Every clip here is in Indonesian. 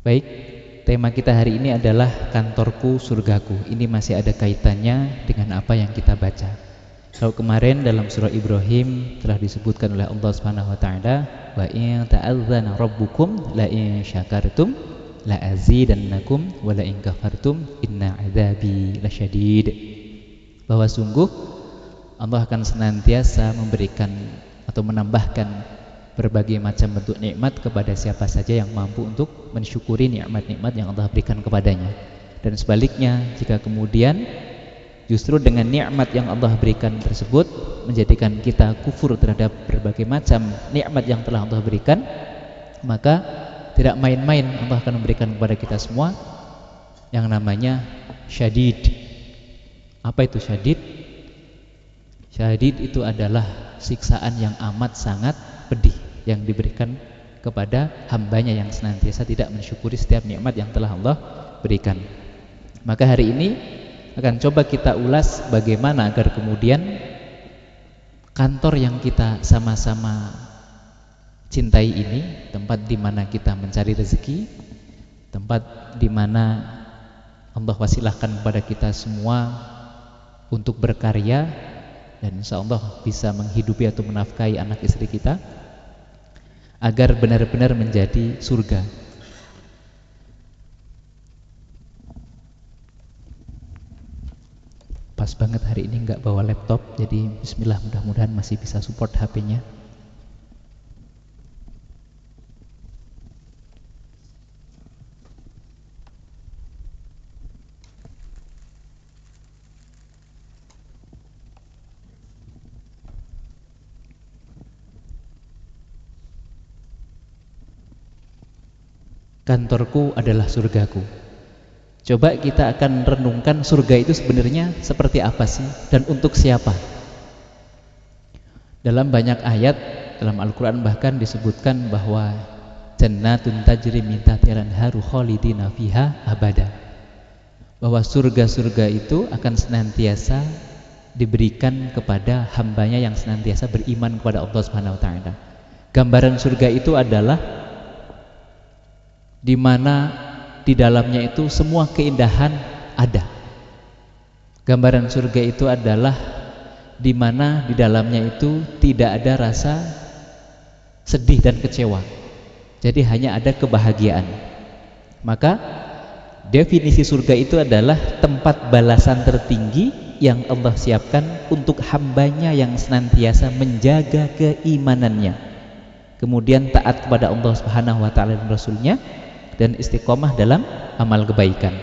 Baik, tema kita hari ini adalah kantorku surgaku. Ini masih ada kaitannya dengan apa yang kita baca. Kalau kemarin dalam surah Ibrahim telah disebutkan oleh Allah Subhanahu wa taala, wa in ta'adzana rabbukum la in syakartum la azidannakum wa la in kafartum inna adzabi lasyadid. Bahwa sungguh Allah akan senantiasa memberikan atau menambahkan berbagai macam bentuk nikmat kepada siapa saja yang mampu untuk mensyukuri nikmat-nikmat yang Allah berikan kepadanya. Dan sebaliknya, jika kemudian justru dengan nikmat yang Allah berikan tersebut menjadikan kita kufur terhadap berbagai macam nikmat yang telah Allah berikan, maka tidak main-main Allah akan memberikan kepada kita semua yang namanya syadid. Apa itu syadid? Syadid itu adalah siksaan yang amat sangat pedih yang diberikan kepada hambanya yang senantiasa tidak mensyukuri setiap nikmat yang telah Allah berikan. Maka hari ini akan coba kita ulas bagaimana agar kemudian kantor yang kita sama-sama cintai ini, tempat di mana kita mencari rezeki, tempat di mana Allah wasilahkan kepada kita semua untuk berkarya dan insya Allah bisa menghidupi atau menafkahi anak istri kita, agar benar-benar menjadi surga. Pas banget hari ini nggak bawa laptop, jadi bismillah, mudah-mudahan masih bisa support HP-nya. Kantorku adalah surgaku. Coba kita akan renungkan surga itu sebenarnya seperti apa sih dan untuk siapa? Dalam banyak ayat dalam Al-Quran bahkan disebutkan bahwa jannatun tajri min tahtiha al-anharu khalidina fiha abada. Bahwa surga-surga itu akan senantiasa diberikan kepada hambanya yang senantiasa beriman kepada Allah Subhanahu wa taala. Gambaran surga itu adalah di mana di dalamnya itu semua keindahan ada. Gambaran surga itu adalah di mana di dalamnya itu tidak ada rasa sedih dan kecewa. Jadi hanya ada kebahagiaan. Maka definisi surga itu adalah tempat balasan tertinggi yang Allah siapkan untuk hambanya yang senantiasa menjaga keimanannya, kemudian taat kepada Allah Subhanahu wa taala dan Rasulnya, dan istiqomah dalam amal kebaikan.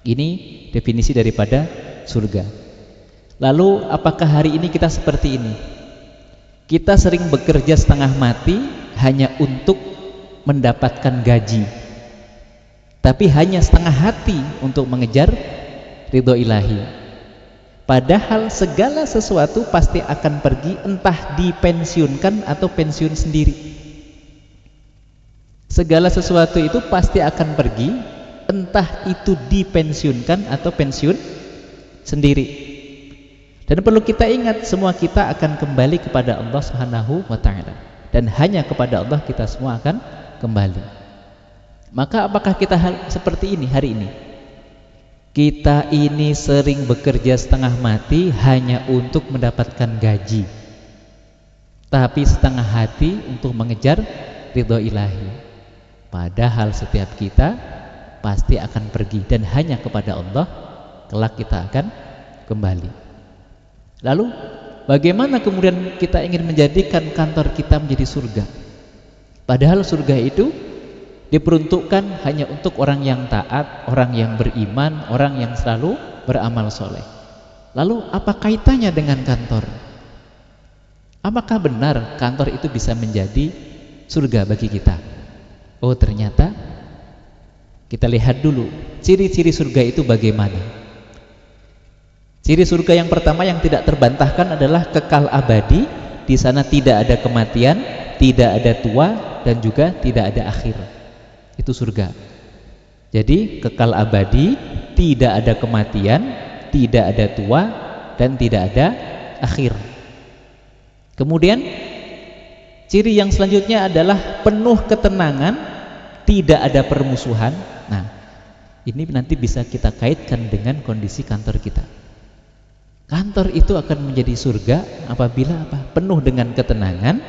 Ini definisi daripada surga. Lalu apakah hari ini kita seperti ini? Kita sering bekerja setengah mati hanya untuk mendapatkan gaji, tapi hanya setengah hati untuk mengejar ridho ilahi. Padahal segala sesuatu pasti akan pergi, entah dipensiunkan atau pensiun sendiri. Segala sesuatu itu pasti akan pergi, entah itu dipensiunkan atau pensiun sendiri. Dan perlu kita ingat, semua kita akan kembali kepada Allah Subhanahu wa taala, dan hanya kepada Allah kita semua akan kembali. Maka apakah kita seperti ini hari ini? Kita ini sering bekerja setengah mati hanya untuk mendapatkan gaji, tapi setengah hati untuk mengejar ridho ilahi. Padahal setiap kita pasti akan pergi dan hanya kepada Allah kelak kita akan kembali. Lalu bagaimana kemudian kita ingin menjadikan kantor kita menjadi surga? Padahal surga itu diperuntukkan hanya untuk orang yang taat, orang yang beriman, orang yang selalu beramal soleh. Lalu apa kaitannya dengan kantor? Apakah benar kantor itu bisa menjadi surga bagi kita? Oh, ternyata kita lihat dulu ciri-ciri surga itu bagaimana. Ciri surga yang pertama yang tidak terbantahkan adalah kekal abadi. Di sana tidak ada kematian, tidak ada tua, dan juga tidak ada akhir. Itu surga. Jadi kekal abadi, tidak ada kematian, tidak ada tua, dan tidak ada akhir. Kemudian ciri yang selanjutnya adalah penuh ketenangan, tidak ada permusuhan. Nah, ini nanti bisa kita kaitkan dengan kondisi kantor kita. Kantor itu akan menjadi surga apabila apa? Penuh dengan ketenangan,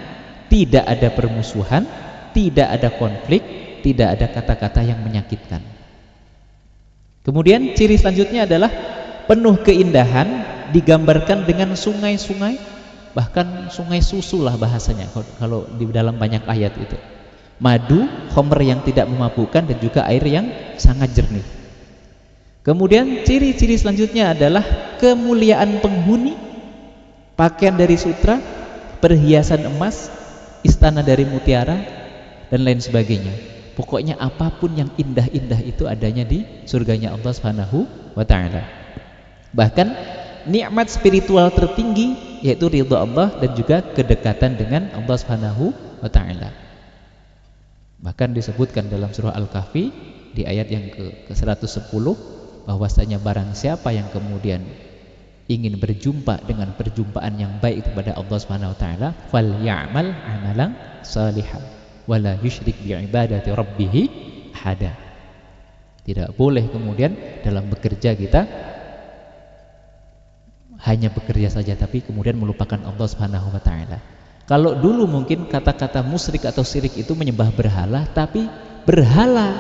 tidak ada permusuhan, tidak ada konflik, tidak ada kata-kata yang menyakitkan. Kemudian ciri selanjutnya adalah penuh keindahan, digambarkan dengan sungai-sungai, bahkan sungai susu lah bahasanya kalau di dalam banyak ayat itu. Madu, khamr yang tidak memabukkan, dan juga air yang sangat jernih. Kemudian ciri-ciri selanjutnya adalah kemuliaan penghuni, pakaian dari sutra, perhiasan emas, istana dari mutiara, dan lain sebagainya. Pokoknya apapun yang indah-indah itu adanya di surganya Allah Subhanahu wa ta'ala. Bahkan nikmat spiritual tertinggi yaitu ridha Allah dan juga kedekatan dengan Allah Subhanahu wa ta'ala. Bahkan disebutkan dalam surah Al-Kahfi di ayat yang ke-110 bahwasanya barang siapa yang kemudian ingin berjumpa dengan perjumpaan yang baik kepada Allah Subhanahu wa ta'ala, falyamal amalan salihan wala yusyrik bi'ibadati rabbih hada. Tidak boleh kemudian dalam bekerja kita hanya bekerja saja tapi kemudian melupakan Allah Subhanahu wa ta'ala. Kalau dulu mungkin kata-kata musyrik atau syirik itu menyembah berhala, tapi berhala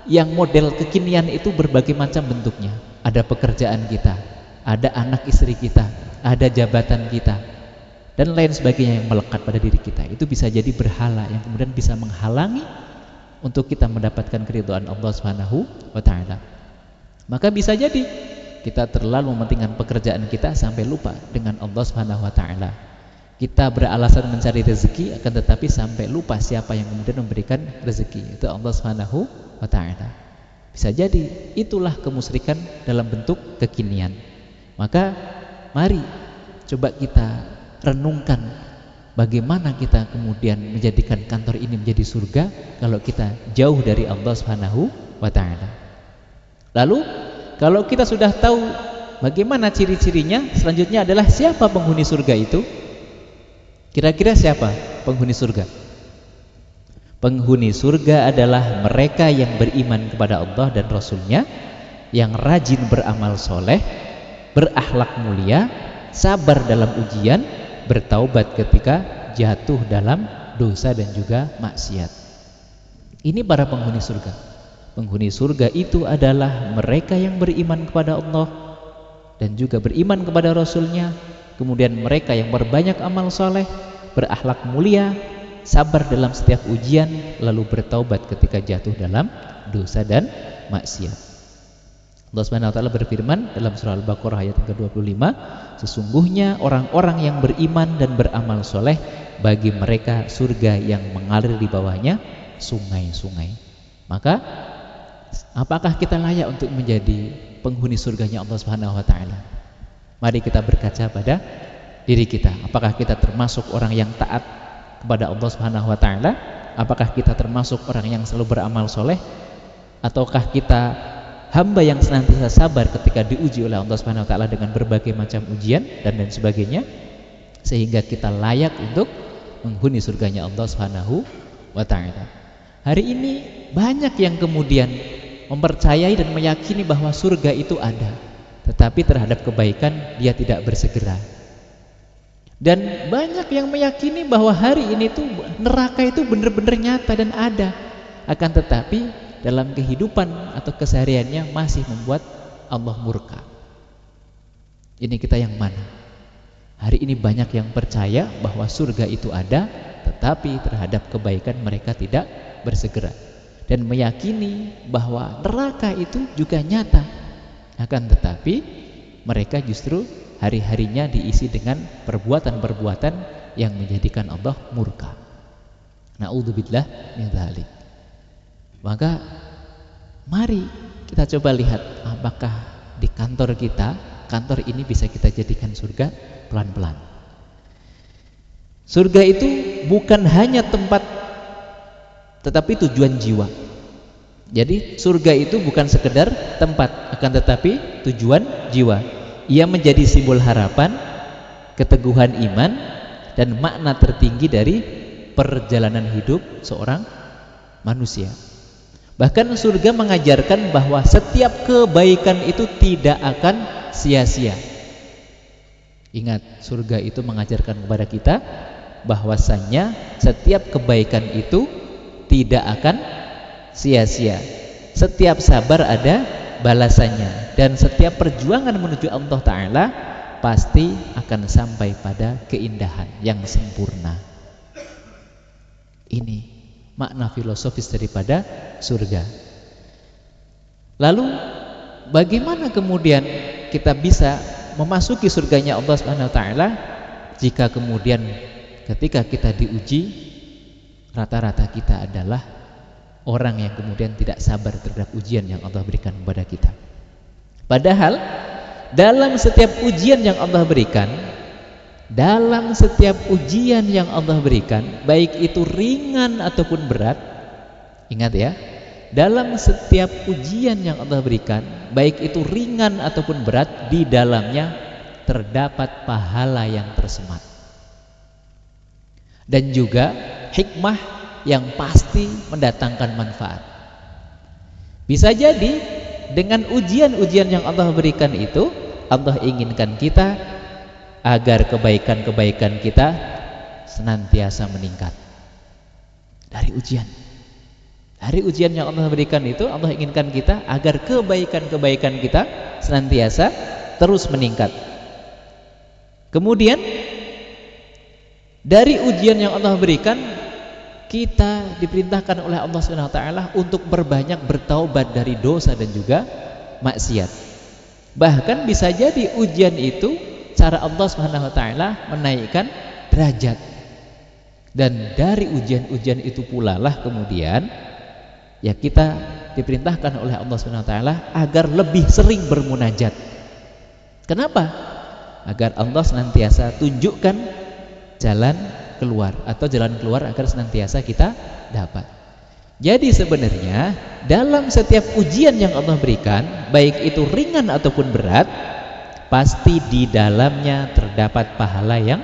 yang model kekinian itu berbagai macam bentuknya. Ada pekerjaan kita, ada anak istri kita, ada jabatan kita, dan lain sebagainya yang melekat pada diri kita. Itu bisa jadi berhala yang kemudian bisa menghalangi untuk kita mendapatkan keridhaan Allah Subhanahu wa ta'ala. Maka bisa jadi kita terlalu mementingkan pekerjaan kita sampai lupa dengan Allah Subhanahu wa ta'ala. Kita beralasan mencari rezeki, akan tetapi sampai lupa siapa yang kemudian memberikan rezeki, itu Allah Subhanahu wa ta'ala. Bisa jadi itulah kemusyrikan dalam bentuk kekinian. Maka mari coba kita renungkan bagaimana kita kemudian menjadikan kantor ini menjadi surga kalau kita jauh dari Allah Subhanahu wa ta'ala. Lalu kalau kita sudah tahu bagaimana ciri-cirinya, selanjutnya adalah siapa penghuni surga itu? Kira-kira siapa penghuni surga? Penghuni surga adalah mereka yang beriman kepada Allah dan Rasulnya, yang rajin beramal soleh, berakhlak mulia, sabar dalam ujian, bertaubat ketika jatuh dalam dosa dan juga maksiat. Ini para penghuni surga. Penghuni surga itu adalah mereka yang beriman kepada Allah dan juga beriman kepada Rasulnya, kemudian mereka yang berbanyak amal soleh, berakhlak mulia, sabar dalam setiap ujian, lalu bertaubat ketika jatuh dalam dosa dan maksiat. Allah Subhanahu wa ta'ala berfirman dalam surah Al-Baqarah ayat ke-25, sesungguhnya orang-orang yang beriman dan beramal soleh, bagi mereka surga yang mengalir di bawahnya sungai-sungai. Maka apakah kita layak untuk menjadi penghuni surganya Allah Subhanahu wa ta'ala? Mari kita berkaca pada diri kita. Apakah kita termasuk orang yang taat kepada Allah Subhanahu wa ta'ala? Apakah kita termasuk orang yang selalu beramal soleh? Ataukah kita hamba yang senantiasa sabar ketika diuji oleh Allah Subhanahu wa ta'ala dengan berbagai macam ujian dan lain sebagainya, sehingga kita layak untuk menghuni surganya Allah Subhanahu wa ta'ala. Hari ini banyak yang kemudian mempercayai dan meyakini bahwa surga itu ada, tetapi terhadap kebaikan dia tidak bersegera. Dan banyak yang meyakini bahwa hari ini tuh neraka itu benar-benar nyata dan ada, akan tetapi dalam kehidupan atau kesehariannya masih membuat Allah murka. Ini kita yang mana? Hari ini banyak yang percaya bahwa surga itu ada, tetapi terhadap kebaikan mereka tidak bersegera, dan meyakini bahwa neraka itu juga nyata, akan tetapi mereka justru hari-harinya diisi dengan perbuatan-perbuatan yang menjadikan Allah murka. Na'udzubillah min dzalik. Maka mari kita coba lihat apakah di kantor kita, kantor ini bisa kita jadikan surga pelan-pelan. Surga itu bukan hanya tempat, tetapi tujuan jiwa. Jadi surga itu bukan sekedar tempat, akan tetapi tujuan jiwa. Ia menjadi simbol harapan, keteguhan iman, dan makna tertinggi dari perjalanan hidup seorang manusia. Bahkan surga mengajarkan bahwa setiap kebaikan itu tidak akan sia-sia. Ingat, surga itu mengajarkan kepada kita bahwasannya setiap kebaikan itu tidak akan sia-sia. Setiap sabar ada balasannya, dan setiap perjuangan menuju Allah Ta'ala pasti akan sampai pada keindahan yang sempurna. Ini makna filosofis daripada surga. Lalu bagaimana kemudian kita bisa memasuki surganya Allah Subhanahu wa taala jika kemudian ketika kita diuji rata-rata kita adalah orang yang kemudian tidak sabar terhadap ujian yang Allah berikan kepada kita. Padahal dalam setiap ujian yang Allah berikan, baik itu ringan ataupun berat, ingat ya, dalam setiap ujian yang Allah berikan, baik itu ringan ataupun berat, di dalamnya terdapat pahala yang tersemat dan juga hikmah yang pasti mendatangkan manfaat. Bisa jadi dengan ujian-ujian yang Allah berikan itu, Allah inginkan kita agar kebaikan-kebaikan kita senantiasa meningkat. Dari ujian yang Allah berikan itu, Allah inginkan kita agar kebaikan-kebaikan kita senantiasa terus meningkat. Kemudian dari ujian yang Allah berikan, kita diperintahkan oleh Allah Subhanahu wa taala untuk berbanyak bertaubat dari dosa dan juga maksiat. Bahkan bisa jadi ujian itu cara Allah Subhanahu wa taala menaikkan derajat. Dan dari ujian-ujian itu pula lah kemudian ya kita diperintahkan oleh Allah Subhanahu wa taala agar lebih sering bermunajat. Kenapa? Agar Allah senantiasa tunjukkan jalan keluar atau jalan keluar agar senantiasa kita dapat. Jadi sebenarnya dalam setiap ujian yang Allah berikan, baik itu ringan ataupun berat, pasti di dalamnya terdapat pahala yang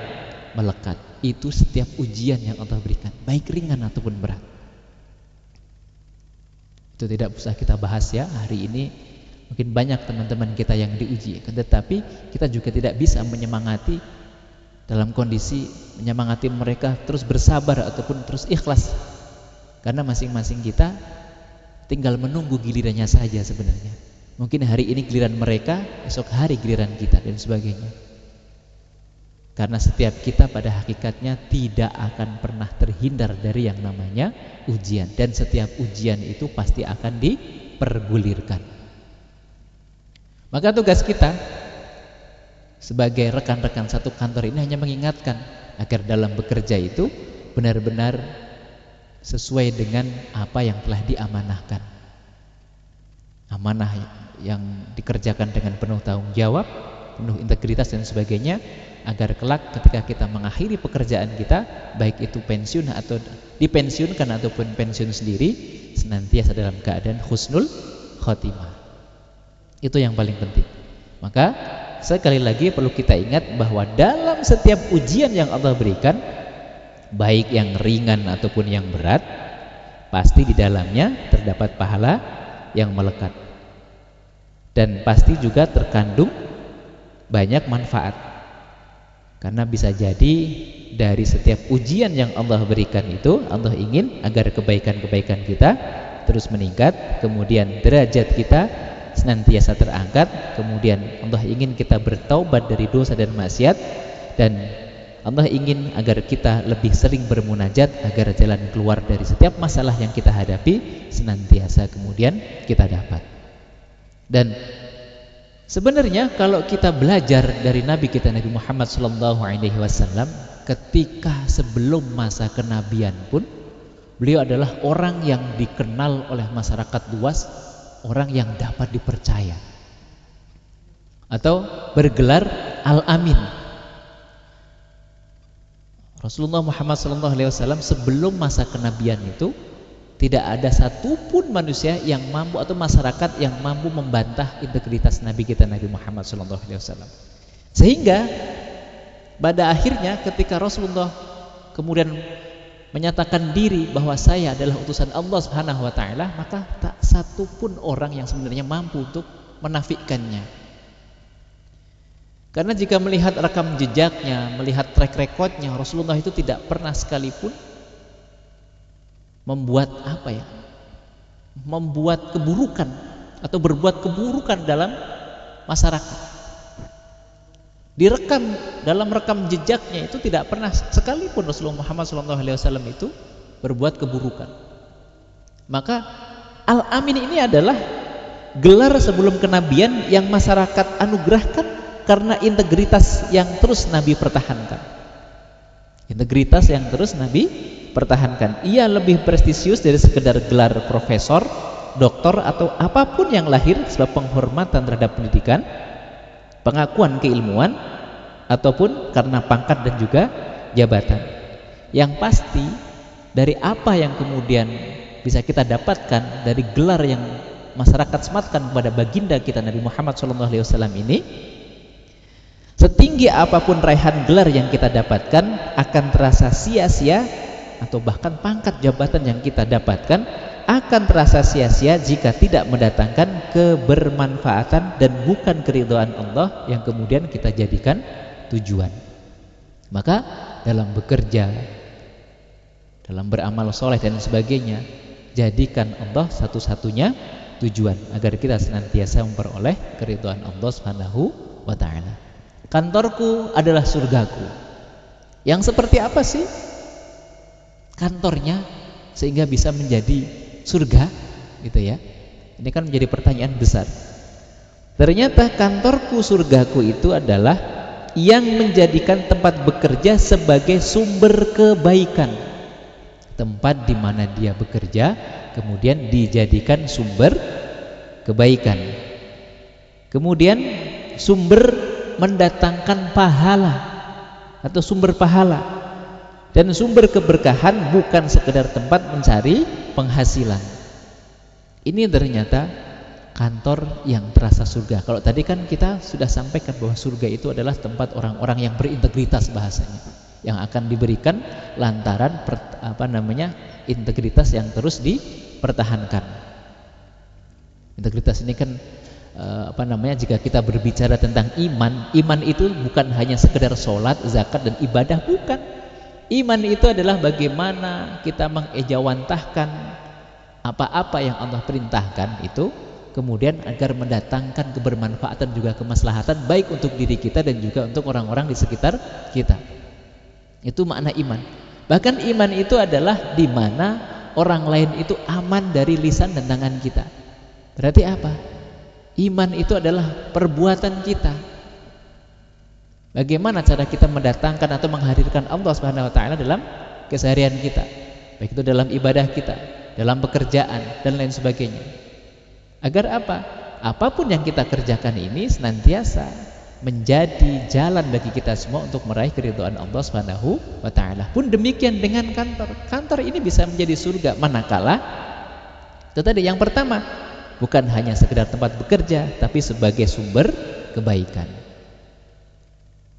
melekat. Itu setiap ujian yang Allah berikan, baik ringan ataupun berat. Itu tidak usah kita bahas ya hari ini. Mungkin banyak teman-teman kita yang diuji, tetapi kita juga tidak bisa menyemangati dalam kondisi menyemangati mereka terus bersabar ataupun terus ikhlas, karena masing-masing kita tinggal menunggu gilirannya saja sebenarnya. Mungkin hari ini giliran mereka, esok hari giliran kita dan sebagainya. Karena setiap kita pada hakikatnya tidak akan pernah terhindar dari yang namanya ujian, dan setiap ujian itu pasti akan dipergulirkan. Maka tugas kita sebagai rekan-rekan satu kantor ini hanya mengingatkan agar dalam bekerja itu benar-benar sesuai dengan apa yang telah diamanahkan. Amanah yang dikerjakan dengan penuh tanggung jawab, penuh integritas dan sebagainya, agar kelak ketika kita mengakhiri pekerjaan kita, baik itu pensiun atau dipensiunkan ataupun pensiun sendiri, senantiasa dalam keadaan husnul khotimah. Itu yang paling penting. Maka sekali lagi perlu kita ingat bahwa dalam setiap ujian yang Allah berikan, baik yang ringan ataupun yang berat, pasti di dalamnya terdapat pahala yang melekat. Dan pasti juga terkandung banyak manfaat. Karena bisa jadi dari setiap ujian yang Allah berikan itu, Allah ingin agar kebaikan-kebaikan kita terus meningkat, kemudian derajat kita senantiasa terangkat, kemudian Allah ingin kita bertaubat dari dosa dan maksiat, dan Allah ingin agar kita lebih sering bermunajat agar jalan keluar dari setiap masalah yang kita hadapi senantiasa kemudian kita dapat. Dan sebenarnya kalau kita belajar dari Nabi kita Nabi Muhammad SAW, ketika sebelum masa kenabian pun beliau adalah orang yang dikenal oleh masyarakat luas, orang yang dapat dipercaya, atau bergelar Al-Amin. Rasulullah Muhammad SAW sebelum masa kenabian itu tidak ada satupun manusia yang mampu atau masyarakat yang mampu membantah integritas Nabi kita Nabi Muhammad SAW. Sehingga pada akhirnya ketika Rasulullah kemudian menyatakan diri bahwa saya adalah utusan Allah Subhanahu wa taala, maka tak satu pun orang yang sebenarnya mampu untuk menafikannya. Karena jika melihat rekam jejaknya, melihat track recordnya, Rasulullah itu tidak pernah sekalipun membuat membuat keburukan atau berbuat keburukan dalam masyarakat. Direkam dalam rekam jejaknya itu tidak pernah sekalipun Rasulullah Muhammad SAW itu berbuat keburukan. Maka Al-Amin ini adalah gelar sebelum kenabian yang masyarakat anugerahkan karena integritas yang terus Nabi pertahankan. Integritas yang terus Nabi pertahankan. Ia lebih prestisius dari sekedar gelar profesor, doktor atau apapun yang lahir sebab penghormatan terhadap pendidikan, pengakuan keilmuan, ataupun karena pangkat dan juga jabatan. Yang pasti dari apa yang kemudian bisa kita dapatkan dari gelar yang masyarakat sematkan kepada baginda kita Nabi Muhammad SAW ini, setinggi apapun raihan gelar yang kita dapatkan akan terasa sia-sia, atau bahkan pangkat jabatan yang kita dapatkan akan terasa sia-sia jika tidak mendatangkan kebermanfaatan dan bukan keridhaan Allah yang kemudian kita jadikan tujuan. Maka dalam bekerja, dalam beramal soleh dan sebagainya, jadikan Allah satu-satunya tujuan agar kita senantiasa memperoleh keridhaan Allah Subhanahu wa taala. Kantorku adalah surgaku. Yang seperti apa sih kantornya sehingga bisa menjadi surga, gitu ya? Ini kan menjadi pertanyaan besar. Ternyata kantorku surgaku itu adalah yang menjadikan tempat bekerja sebagai sumber kebaikan. Tempat di mana dia bekerja kemudian dijadikan sumber kebaikan. Kemudian sumber mendatangkan pahala atau sumber pahala, dan sumber keberkahan bukan sekedar tempat mencari penghasilan. Ini ternyata kantor yang terasa surga. Kalau tadi kan kita sudah sampaikan bahwa surga itu adalah tempat orang-orang yang berintegritas bahasanya, yang akan diberikan lantaran integritas yang terus dipertahankan. Integritas ini kan jika kita berbicara tentang iman itu bukan hanya sekedar sholat, zakat dan ibadah, bukan. Iman itu adalah bagaimana kita mengejawantahkan apa-apa yang Allah perintahkan itu kemudian agar mendatangkan kebermanfaatan juga kemaslahatan baik untuk diri kita dan juga untuk orang-orang di sekitar kita. Itu makna iman. Bahkan iman itu adalah di mana orang lain itu aman dari lisan dan tangan kita. Berarti apa? Iman itu adalah perbuatan kita. Bagaimana cara kita mendatangkan atau menghadirkan Allah Subhanahu wa taala dalam keseharian kita, baik itu dalam ibadah kita, dalam pekerjaan dan lain sebagainya. Agar apa? Apapun yang kita kerjakan ini senantiasa menjadi jalan bagi kita semua untuk meraih keridhaan Allah Subhanahu wa taala. Pun demikian dengan kantor. Kantor ini bisa menjadi surga manakala itu tadi yang pertama, bukan hanya sekedar tempat bekerja tapi sebagai sumber kebaikan.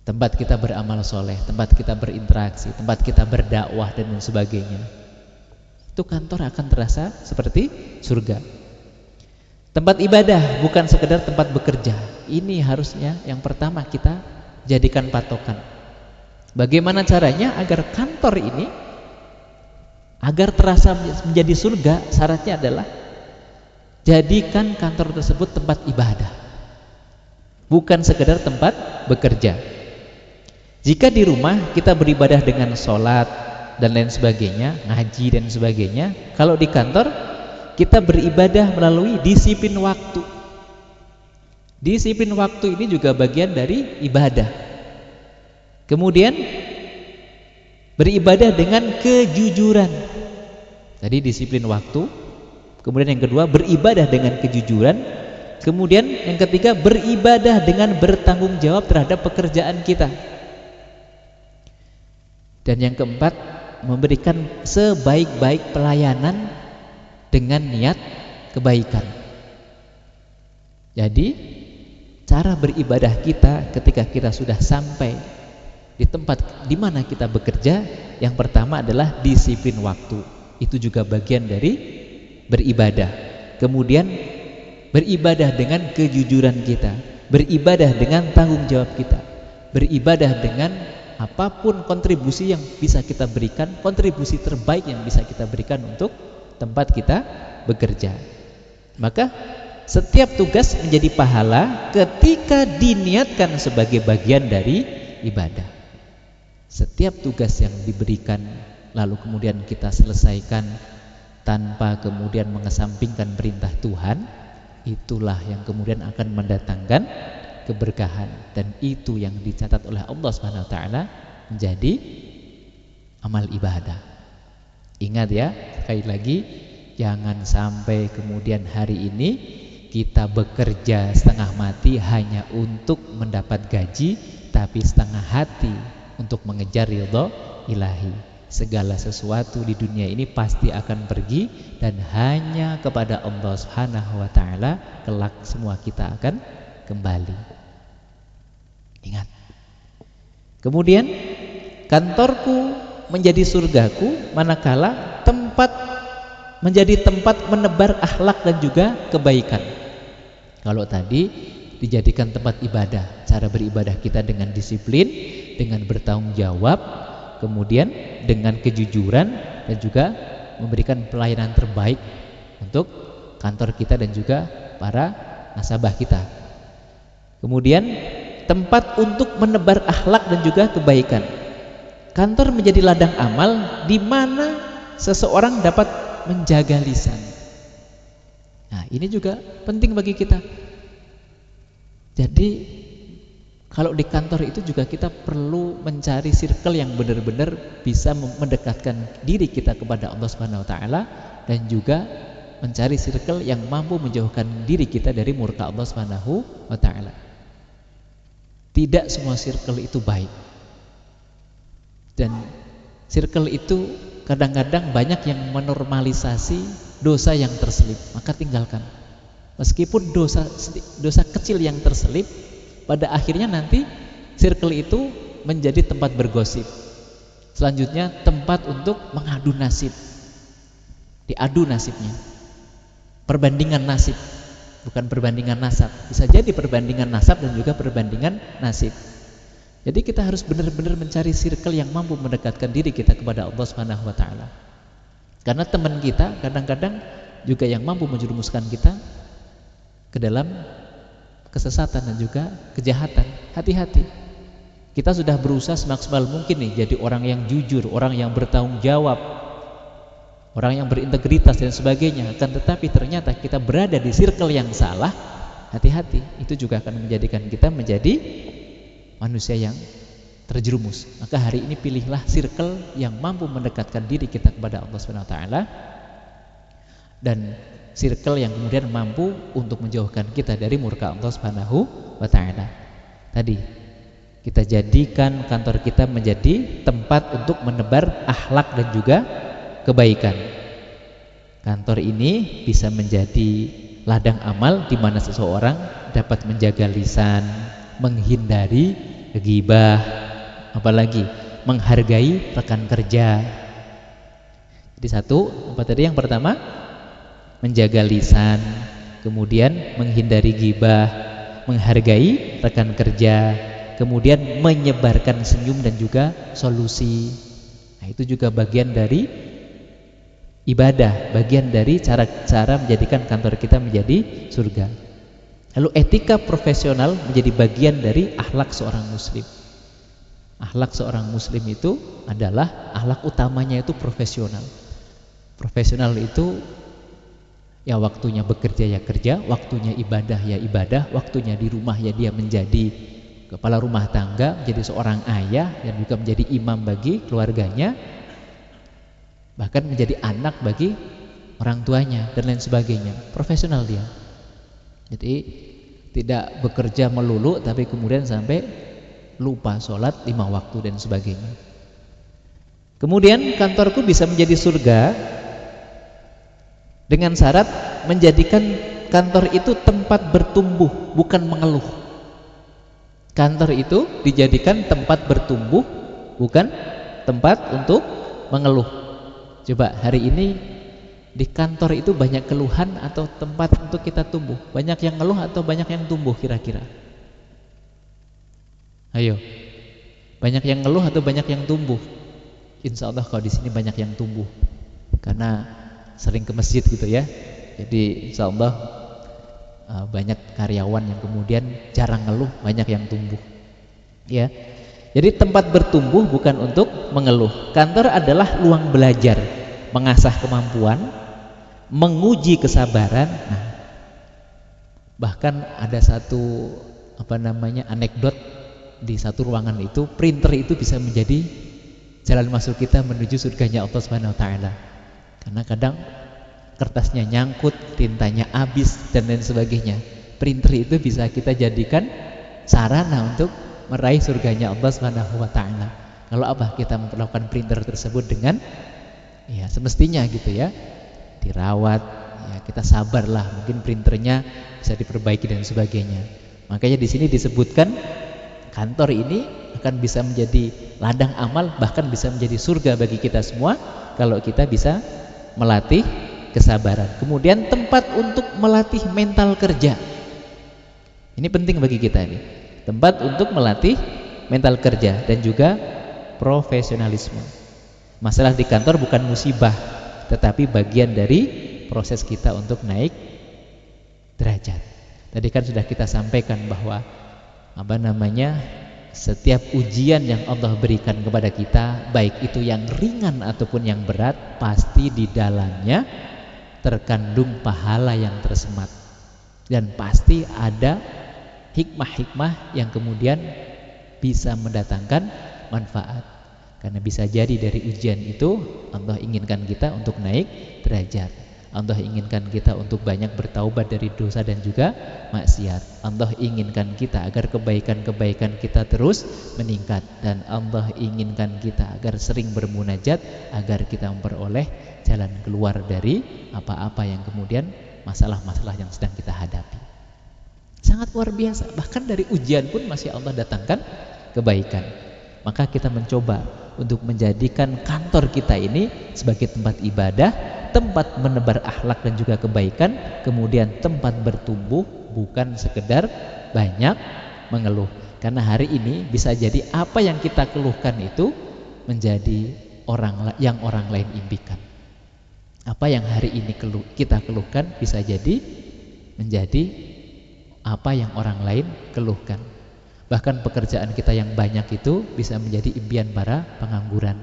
Tempat kita beramal soleh, tempat kita berinteraksi, tempat kita berdakwah dan sebagainya. Itu kantor akan terasa seperti surga. Tempat ibadah bukan sekedar tempat bekerja. Ini harusnya yang pertama kita jadikan patokan. Bagaimana caranya agar kantor ini agar terasa menjadi surga? Syaratnya adalah jadikan kantor tersebut tempat ibadah, bukan sekedar tempat bekerja. Jika di rumah kita beribadah dengan sholat dan lain sebagainya, ngaji dan sebagainya, kalau di kantor kita beribadah melalui disiplin waktu. Disiplin waktu ini juga bagian dari ibadah. Kemudian beribadah dengan kejujuran. Tadi disiplin waktu. Kemudian yang kedua beribadah dengan kejujuran. Kemudian yang ketiga beribadah dengan bertanggung jawab terhadap pekerjaan kita. Dan yang keempat memberikan sebaik-baik pelayanan dengan niat kebaikan. Jadi cara beribadah kita ketika kita sudah sampai Di tempat di mana kita bekerja, yang pertama adalah disiplin waktu. Itu juga bagian dari beribadah. Kemudian beribadah dengan kejujuran kita, beribadah dengan tanggung jawab kita, beribadah dengan apapun kontribusi yang bisa kita berikan, kontribusi terbaik yang bisa kita berikan untuk tempat kita bekerja. Maka setiap tugas menjadi pahala ketika diniatkan sebagai bagian dari ibadah. Setiap tugas yang diberikan lalu kemudian kita selesaikan tanpa kemudian mengesampingkan perintah Tuhan, itulah yang kemudian akan mendatangkan keberkahan, dan itu yang dicatat oleh Allah Subhanahu wa taala menjadi amal ibadah. Ingat ya, sekali lagi, jangan sampai kemudian hari ini kita bekerja setengah mati hanya untuk mendapat gaji, tapi setengah hati untuk mengejar ridha ilahi. Segala sesuatu di dunia ini pasti akan pergi, dan hanya kepada Allah Subhanahu wa taala kelak semua kita akan kembali. Ingat. Kemudian kantorku menjadi surgaku manakala menjadi tempat menebar akhlak dan juga kebaikan. Kalau tadi dijadikan tempat ibadah, cara beribadah kita dengan disiplin, dengan bertanggung jawab, kemudian dengan kejujuran, dan juga memberikan pelayanan terbaik untuk kantor kita dan juga para nasabah kita. Kemudian tempat untuk menebar akhlak dan juga kebaikan. Kantor menjadi ladang amal di mana seseorang dapat menjaga lisan. Nah, ini juga penting bagi kita. Jadi kalau di kantor itu juga kita perlu mencari circle yang benar-benar bisa mendekatkan diri kita kepada Allah Subhanahu wa taala, dan juga mencari circle yang mampu menjauhkan diri kita dari murka Allah Subhanahu wa taala. Tidak semua circle itu baik. Dan circle itu kadang-kadang banyak yang menormalisasi dosa yang terselip, maka tinggalkan. Meskipun dosa kecil yang terselip, pada akhirnya nanti circle itu menjadi tempat bergosip. Selanjutnya tempat untuk mengadu nasib. Diadu nasibnya. Perbandingan nasib, bukan perbandingan nasab. Bisa jadi perbandingan nasab dan juga perbandingan nasib. Jadi kita harus benar-benar mencari circle yang mampu mendekatkan diri kita kepada Allah Subhanahu wa taala. Karena teman kita kadang-kadang juga yang mampu menjerumuskan kita ke dalam kesesatan dan juga kejahatan. Hati-hati. Kita sudah berusaha semaksimal mungkin nih jadi orang yang jujur, orang yang bertanggung jawab, orang yang berintegritas dan sebagainya. Akan tetapi ternyata kita berada di circle yang salah. Hati-hati. Itu juga akan menjadikan kita menjadi manusia yang terjerumus. Maka hari ini pilihlah circle yang mampu mendekatkan diri kita kepada Allah Subhanahu wa taala, dan circle yang kemudian mampu untuk menjauhkan kita dari murka Allah Subhanahu wa taala. Tadi kita jadikan kantor kita menjadi tempat untuk menebar akhlak dan juga kebaikan. Kantor ini bisa menjadi ladang amal di mana seseorang dapat menjaga lisan, menghindari ghibah, apalagi menghargai rekan kerja. Jadi apa tadi? Yang pertama, menjaga lisan, kemudian menghindari ghibah, menghargai rekan kerja, kemudian menyebarkan senyum dan juga solusi. Nah, itu juga bagian dari ibadah, bagian dari cara menjadikan kantor kita menjadi surga. Lalu etika profesional menjadi bagian dari akhlak seorang muslim. Akhlak seorang muslim itu adalah akhlak utamanya itu profesional. Profesional itu ya waktunya bekerja ya kerja, waktunya ibadah ya ibadah, waktunya di rumah ya dia menjadi kepala rumah tangga, menjadi seorang ayah, dan juga menjadi imam bagi keluarganya, bahkan menjadi anak bagi orang tuanya dan lain sebagainya. Profesional dia. Jadi tidak bekerja melulu tapi kemudian sampai lupa sholat 5 waktu dan sebagainya. Kemudian kantorku bisa menjadi surga dengan syarat menjadikan kantor itu tempat bertumbuh, bukan mengeluh. Kantor itu dijadikan tempat bertumbuh, bukan tempat untuk mengeluh. Coba hari ini di kantor itu banyak keluhan atau tempat untuk kita tumbuh? Banyak yang ngeluh atau banyak yang tumbuh kira-kira? Ayo. Banyak yang ngeluh atau banyak yang tumbuh? Insya Allah kalau di sini banyak yang tumbuh, karena sering ke masjid gitu ya. Jadi insya Allah banyak karyawan yang kemudian jarang ngeluh, banyak yang tumbuh. Ya. Jadi tempat bertumbuh bukan untuk mengeluh. Kantor adalah ruang belajar, mengasah kemampuan, menguji kesabaran. Nah, bahkan ada satu anekdot di satu ruangan itu, printer itu bisa menjadi jalan masuk kita menuju surganya Allah Subhanahu wa taala. Karena kadang kertasnya nyangkut, tintanya habis dan lain sebagainya. Printer itu bisa kita jadikan sarana untuk meraih surganya Allah Subhanahu wa taala. Kalau apa? Kita memperlakukan printer tersebut dengan ya semestinya gitu ya. Dirawat, ya kita sabarlah, mungkin printernya bisa diperbaiki dan sebagainya. Makanya di sini disebutkan kantor ini akan bisa menjadi ladang amal, bahkan bisa menjadi surga bagi kita semua kalau kita bisa melatih kesabaran. Kemudian tempat untuk melatih mental kerja. Ini penting bagi kita ini. Tempat untuk melatih mental kerja dan juga profesionalisme. Masalah di kantor bukan musibah, tetapi bagian dari proses kita untuk naik derajat. Tadi kan sudah kita sampaikan bahwa setiap ujian yang Allah berikan kepada kita, baik itu yang ringan ataupun yang berat, pasti di dalamnya terkandung pahala yang tersemat, dan pasti ada hikmah-hikmah yang kemudian bisa mendatangkan manfaat. Karena bisa jadi dari ujian itu Allah inginkan kita untuk naik derajat, Allah inginkan kita untuk banyak bertaubat dari dosa dan juga maksiat. Allah inginkan kita agar kebaikan-kebaikan kita terus meningkat, dan Allah inginkan kita agar sering bermunajat agar kita memperoleh jalan keluar dari apa-apa yang kemudian masalah-masalah yang sedang kita hadapi. Sangat luar biasa. Bahkan dari ujian pun masih Allah datangkan kebaikan. Maka kita mencoba untuk menjadikan kantor kita ini sebagai tempat ibadah, tempat menebar akhlak dan juga kebaikan, kemudian tempat bertumbuh, bukan sekedar banyak mengeluh. Karena hari ini bisa jadi apa yang kita keluhkan itu menjadi yang orang lain impikan. Apa yang hari ini kita keluhkan bisa jadi menjadi apa yang orang lain keluhkan. Bahkan pekerjaan kita yang banyak itu bisa menjadi impian para pengangguran.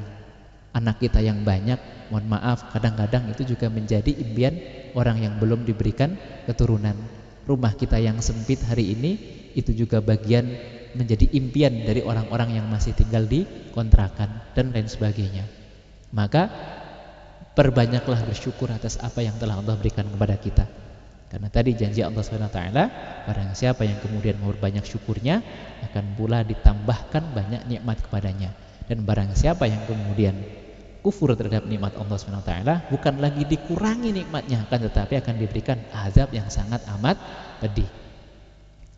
Anak kita yang banyak, mohon maaf, kadang-kadang itu juga menjadi impian orang yang belum diberikan keturunan. Rumah kita yang sempit hari ini itu juga bagian menjadi impian dari orang-orang yang masih tinggal di kontrakan dan lain sebagainya. Maka perbanyaklah bersyukur atas apa yang telah Allah berikan kepada kita. Karena tadi janji Allah SWT, barang siapa yang kemudian memperbanyak syukurnya akan pula ditambahkan banyak nikmat kepadanya. Dan barang siapa yang kemudian kufur terhadap nikmat Allah SWT, bukan lagi dikurangi nikmatnya, akan tetapi akan diberikan azab yang sangat amat pedih.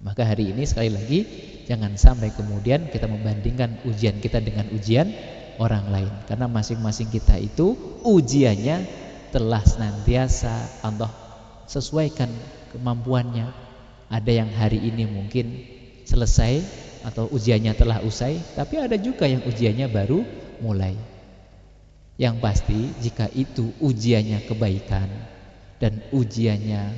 Maka hari ini sekali lagi jangan sampai kemudian kita membandingkan ujian kita dengan ujian orang lain. Karena masing-masing kita itu ujiannya telah senantiasa Allah sesuaikan kemampuannya. Ada yang hari ini mungkin selesai atau ujiannya telah usai, tapi ada juga yang ujiannya baru mulai. Yang pasti jika itu ujiannya kebaikan dan ujiannya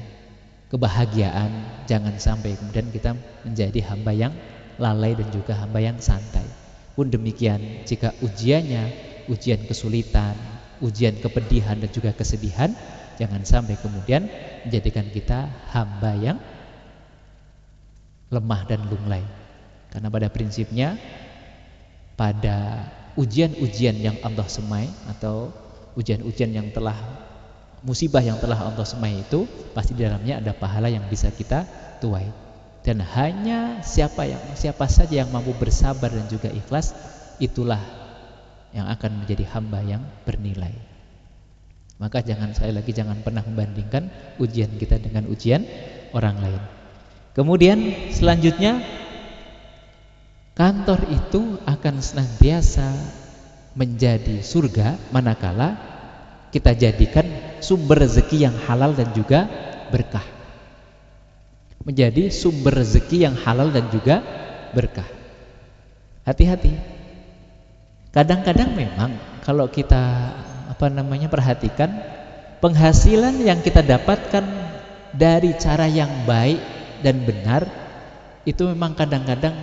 kebahagiaan, jangan sampai kemudian kita menjadi hamba yang lalai dan juga hamba yang santai. Pun demikian jika ujiannya ujian kesulitan, ujian kepedihan dan juga kesedihan, jangan sampai kemudian menjadikan kita hamba yang lemah dan lunglai. Karena pada prinsipnya pada ujian-ujian yang Allah semai atau ujian-ujian yang telah musibah yang telah Allah semai itu pasti di dalamnya ada pahala yang bisa kita tuai. Dan hanya siapa saja yang mampu bersabar dan juga ikhlas, itulah yang akan menjadi hamba yang bernilai. Maka sekali lagi jangan pernah membandingkan ujian kita dengan ujian orang lain. Kemudian selanjutnya Kantor itu akan senantiasa menjadi surga manakala kita jadikan sumber rezeki yang halal dan juga berkah. Menjadi sumber rezeki yang halal dan juga berkah. Hati-hati. Kadang-kadang memang kalau kita perhatikan, penghasilan yang kita dapatkan dari cara yang baik dan benar itu memang kadang-kadang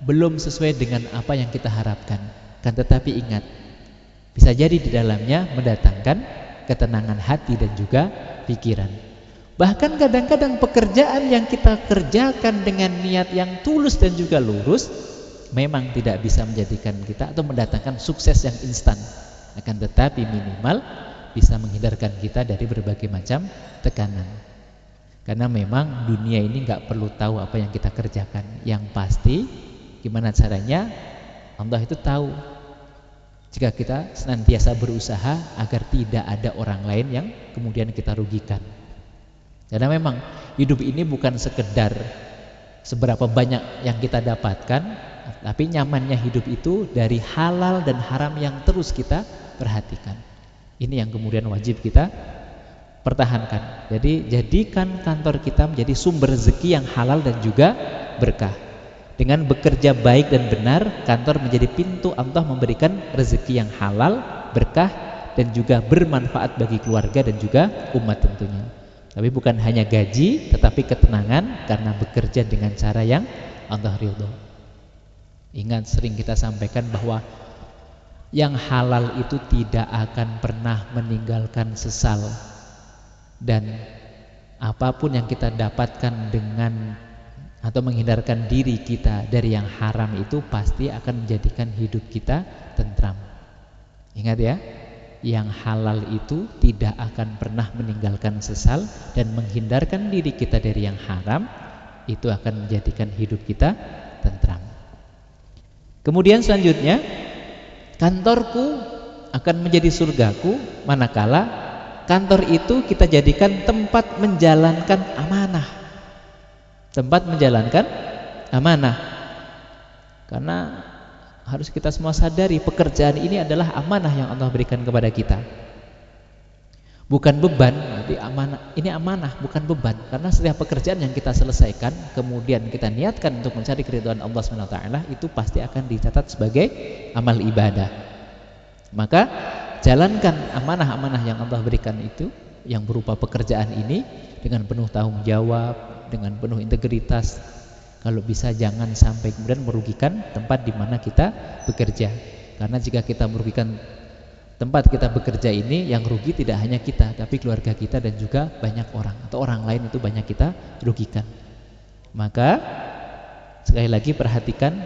belum sesuai dengan apa yang kita harapkan. Kan tetapi ingat, bisa jadi di dalamnya mendatangkan ketenangan hati dan juga pikiran. Bahkan kadang-kadang pekerjaan yang kita kerjakan dengan niat yang tulus dan juga lurus memang tidak bisa menjadikan kita atau mendatangkan sukses yang instan. Akan tetapi minimal bisa menghindarkan kita dari berbagai macam tekanan. Karena memang dunia ini nggak perlu tahu apa yang kita kerjakan. Yang pasti gimana caranya, Allah itu tahu. Jika kita senantiasa berusaha agar tidak ada orang lain yang kemudian kita rugikan. Karena memang hidup ini bukan sekedar seberapa banyak yang kita dapatkan, tapi nyamannya hidup itu dari halal dan haram yang terus kita perhatikan. Ini yang kemudian wajib kita pertahankan. Jadi jadikan kantor kita menjadi sumber rezeki yang halal dan juga berkah. Dengan bekerja baik dan benar, kantor menjadi pintu Allah memberikan rezeki yang halal, berkah, dan juga bermanfaat bagi keluarga dan juga umat tentunya. Tapi bukan hanya gaji, tetapi ketenangan karena bekerja dengan cara yang Allah ridho. Ingat, sering kita sampaikan bahwa yang halal itu tidak akan pernah meninggalkan sesal. Dan apapun yang kita dapatkan dengan atau menghindarkan diri kita dari yang haram itu pasti akan menjadikan hidup kita tentram. Ingat ya, yang halal itu tidak akan pernah meninggalkan sesal, dan menghindarkan diri kita dari yang haram itu akan menjadikan hidup kita tentram. Kemudian selanjutnya, kantorku akan menjadi surgaku manakala kantor itu kita jadikan tempat menjalankan amanah. Tempat menjalankan amanah. Karena harus kita semua sadari, pekerjaan ini adalah amanah yang Allah berikan kepada kita. Bukan beban. Jadi ini amanah, bukan beban. Karena setiap pekerjaan yang kita selesaikan, kemudian kita niatkan untuk mencari keridhaan Allah SWT, itu pasti akan dicatat sebagai amal ibadah. Maka jalankan amanah-amanah yang Allah berikan itu, yang berupa pekerjaan ini, dengan penuh tanggung jawab, dengan penuh integritas. Kalau bisa jangan sampai kemudian merugikan tempat di mana kita bekerja. Karena jika kita merugikan tempat kita bekerja ini, yang rugi tidak hanya kita, tapi keluarga kita dan juga banyak orang, atau orang lain itu banyak kita rugikan. Maka sekali lagi perhatikan,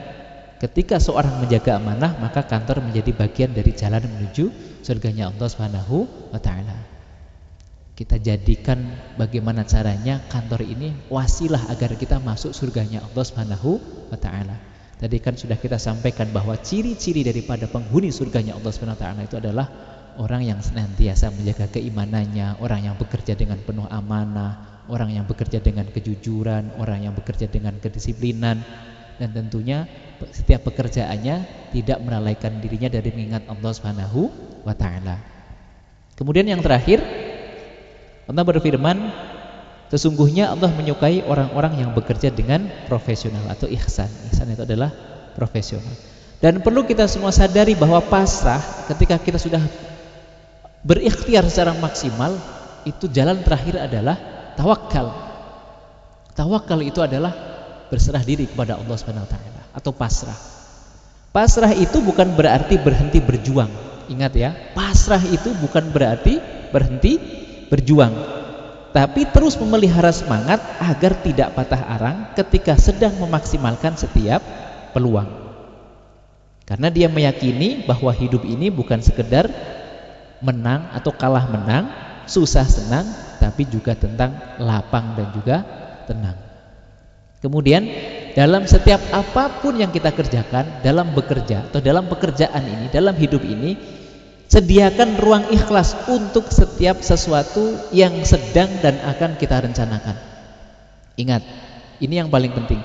ketika seorang menjaga amanah, maka kantor menjadi bagian dari jalan menuju surganya Allah SWT. Kita jadikan bagaimana caranya kantor ini wasilah agar kita masuk surganya Allah SWT. Tadi kan sudah kita sampaikan bahwa ciri-ciri daripada penghuni surganya Allah SWT itu adalah orang yang senantiasa menjaga keimanannya, orang yang bekerja dengan penuh amanah, orang yang bekerja dengan kejujuran, orang yang bekerja dengan kedisiplinan, dan tentunya setiap pekerjaannya tidak melalaikan dirinya dari mengingat Allah SWT. Kemudian yang terakhir, Allah berfirman, sesungguhnya Allah menyukai orang-orang yang bekerja dengan profesional atau ihsan. Ihsan itu adalah profesional. Dan perlu kita semua sadari bahwa pasrah, ketika kita sudah berikhtiar secara maksimal, itu jalan terakhir adalah tawakal. Tawakal itu adalah berserah diri kepada Allah SWT atau pasrah. Pasrah itu bukan berarti berhenti berjuang. Ingat ya, pasrah itu bukan berarti berhenti berjuang, tapi terus memelihara semangat agar tidak patah arang ketika sedang memaksimalkan setiap peluang. Karena dia meyakini bahwa hidup ini bukan sekedar menang atau kalah menang, susah senang, tapi juga tentang lapang dan juga tenang. Kemudian dalam setiap apapun yang kita kerjakan, dalam bekerja atau dalam pekerjaan ini, dalam hidup ini, sediakan ruang ikhlas untuk setiap sesuatu yang sedang dan akan kita rencanakan. Ingat, ini yang paling penting.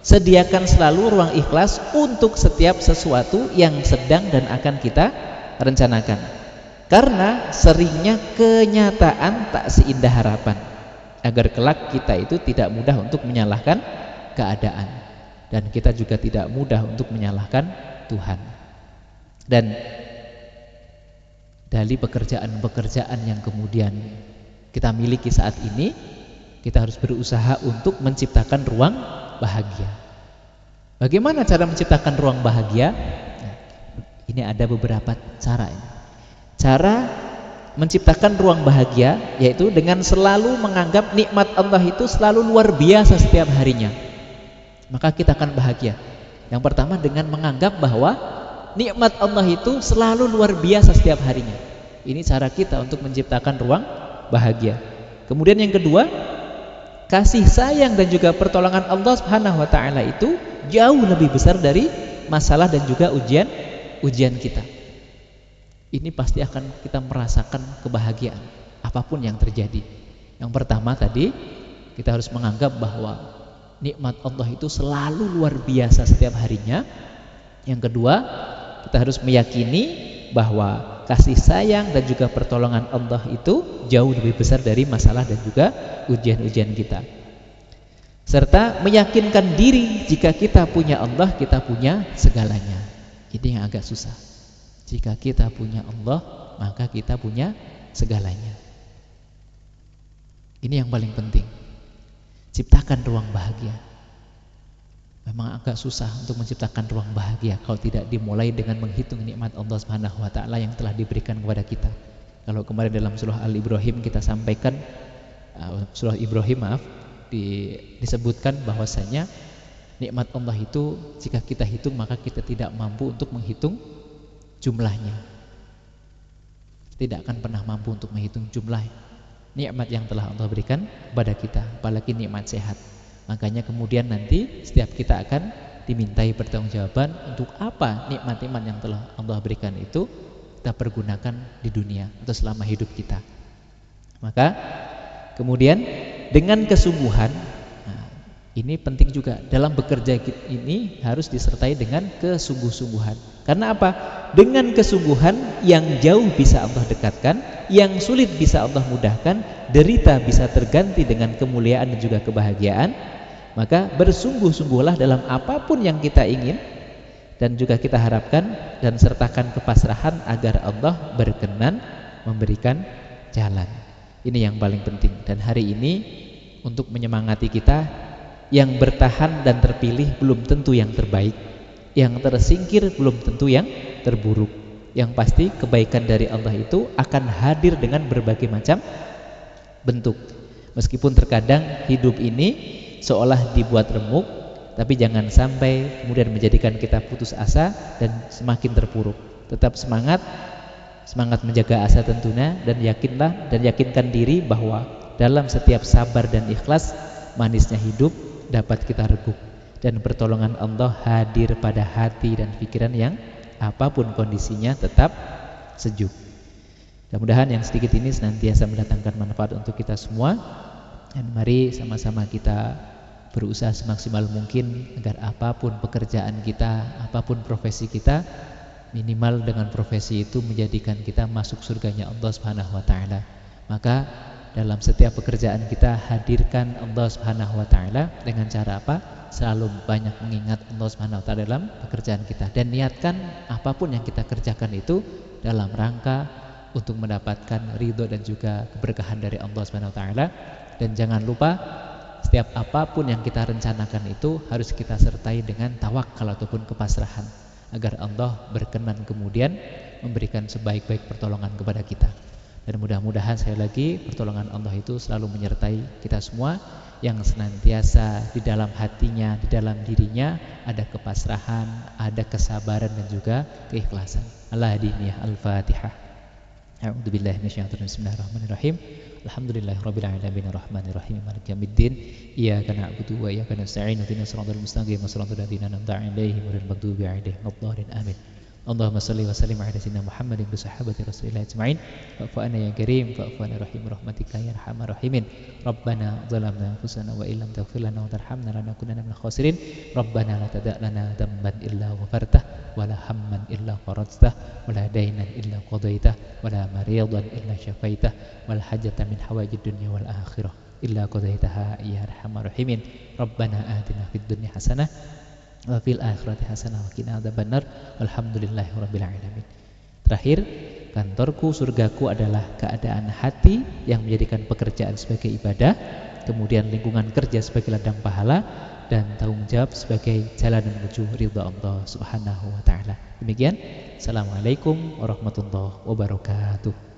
Sediakan selalu ruang ikhlas untuk setiap sesuatu yang sedang dan akan kita rencanakan. Karena seringnya kenyataan tak seindah harapan. Agar kelak kita itu tidak mudah untuk menyalahkan keadaan. Dan kita juga tidak mudah untuk menyalahkan Tuhan. Dan dari pekerjaan-pekerjaan yang kemudian kita miliki saat ini, kita harus berusaha untuk menciptakan ruang bahagia. Bagaimana cara menciptakan ruang bahagia? Nah, ini ada beberapa cara. Cara menciptakan ruang bahagia yaitu dengan selalu menganggap nikmat Allah itu selalu luar biasa setiap harinya. Maka kita akan bahagia. Yang pertama dengan menganggap bahwa nikmat Allah itu selalu luar biasa setiap harinya. Ini cara kita untuk menciptakan ruang bahagia. Kemudian yang kedua, kasih sayang dan juga pertolongan Allah Subhanahu wa taala itu jauh lebih besar dari masalah dan juga ujian kita. Ini pasti akan kita merasakan kebahagiaan apapun yang terjadi. Yang pertama tadi, kita harus menganggap bahwa nikmat Allah itu selalu luar biasa setiap harinya. Yang kedua, kita harus meyakini bahwa kasih sayang dan juga pertolongan Allah itu jauh lebih besar dari masalah dan juga ujian-ujian kita. Serta meyakinkan diri jika kita punya Allah, kita punya segalanya. Ini yang agak susah. Jika kita punya Allah, maka kita punya segalanya. Ini yang paling penting. Ciptakan ruang bahagia. Memang agak susah untuk menciptakan ruang bahagia kalau tidak dimulai dengan menghitung nikmat Allah Subhanahu wa taala yang telah diberikan kepada kita. Kalau kemarin dalam surah Al-Ibrahim kita sampaikan disebutkan bahwasanya nikmat Allah itu jika kita hitung maka kita tidak mampu untuk menghitung jumlahnya. Tidak akan pernah mampu untuk menghitung jumlah nikmat yang telah Allah berikan kepada kita, apalagi nikmat sehat. Makanya kemudian nanti setiap kita akan dimintai pertanggungjawaban untuk apa nikmat-nikmat yang telah Allah berikan itu kita pergunakan di dunia atau selama hidup kita. Maka kemudian dengan kesungguhan, nah, ini penting juga dalam bekerja ini harus disertai dengan kesungguh-sungguhan. Karena apa? Dengan kesungguhan yang jauh bisa Allah dekatkan, yang sulit bisa Allah mudahkan, derita bisa terganti dengan kemuliaan dan juga kebahagiaan. Maka bersungguh-sungguhlah dalam apapun yang kita ingin dan juga kita harapkan, dan sertakan kepasrahan agar Allah berkenan memberikan jalan. Ini yang paling penting. Dan hari ini untuk menyemangati kita, yang bertahan dan terpilih belum tentu yang terbaik, yang tersingkir belum tentu yang terburuk. Yang pasti kebaikan dari Allah itu akan hadir dengan berbagai macam bentuk. Meskipun terkadang hidup ini seolah dibuat remuk, tapi jangan sampai kemudian menjadikan kita putus asa dan semakin terpuruk. Tetap semangat menjaga asa tentunya, dan yakinkan diri bahwa dalam setiap sabar dan ikhlas manisnya hidup dapat kita reguk, dan pertolongan Allah hadir pada hati dan pikiran yang apapun kondisinya tetap sejuk. Mudah-mudahan yang sedikit ini senantiasa mendatangkan manfaat untuk kita semua, dan mari sama-sama kita berusaha semaksimal mungkin agar apapun pekerjaan kita, apapun profesi kita, minimal dengan profesi itu menjadikan kita masuk surganya Allah Subhanahu wa taala. Maka dalam setiap pekerjaan kita hadirkan Allah Subhanahu wa taala dengan cara apa? Selalu banyak mengingat Allah Subhanahu wa taala dalam pekerjaan kita, dan niatkan apapun yang kita kerjakan itu dalam rangka untuk mendapatkan ridho dan juga keberkahan dari Allah Subhanahu wa taala. Dan jangan lupa setiap apapun yang kita rencanakan itu harus kita sertai dengan tawakal ataupun kepasrahan, agar Allah berkenan kemudian memberikan sebaik-baik pertolongan kepada kita. Dan mudah-mudahan sekali lagi pertolongan Allah itu selalu menyertai kita semua, yang senantiasa di dalam hatinya, di dalam dirinya ada kepasrahan, ada kesabaran dan juga keikhlasan. Al-Hadiniyah Al-Fatihah. A'udzubillahi minasyaitonir rajim. Bismillahirrahmanirrahim. Alhamdulillahirabbil alamin arrahmanir rahim maliki yaumiddin. Iyyaka na'budu wa iyyaka nasta'in ihdinas siratal mustaqim siratal ladzina an'amta 'alaihim ghairil maghdubi 'alaihim waladdallin. Amin. Allahumma salli wa sallim ala sayyidina Muhammadin bi sahabati Rasulillah ajma'in. Wa'fu anna ya karim, wa'fu anna rahim rahmatika ya arhamar rahimin. Rabbana zalamna anfusana wa illam taghfir lana wa tarhamna lanakunanna minal khasirin. Rabbana la tada' lana dhanban illa ghafartah wa la hamman illa farajtah wa la daynan illa qadaitah wa la maridan illa syafaitah wa la hajatan min hawaijid dunya wal akhirah illa qadaitaha ya arhamar rahimin. Rabbana atina fid dunya hasanah wa fil akhirati hasanah wa qina adzabannar walhamdulillahirabbil alamin. Terakhir, kantorku surgaku adalah keadaan hati yang menjadikan pekerjaan sebagai ibadah, kemudian lingkungan kerja sebagai ladang pahala, dan tanggung jawab sebagai jalan menuju ridha Allah Subhanahu wa taala. Demikian, assalamualaikum warahmatullahi wabarakatuh.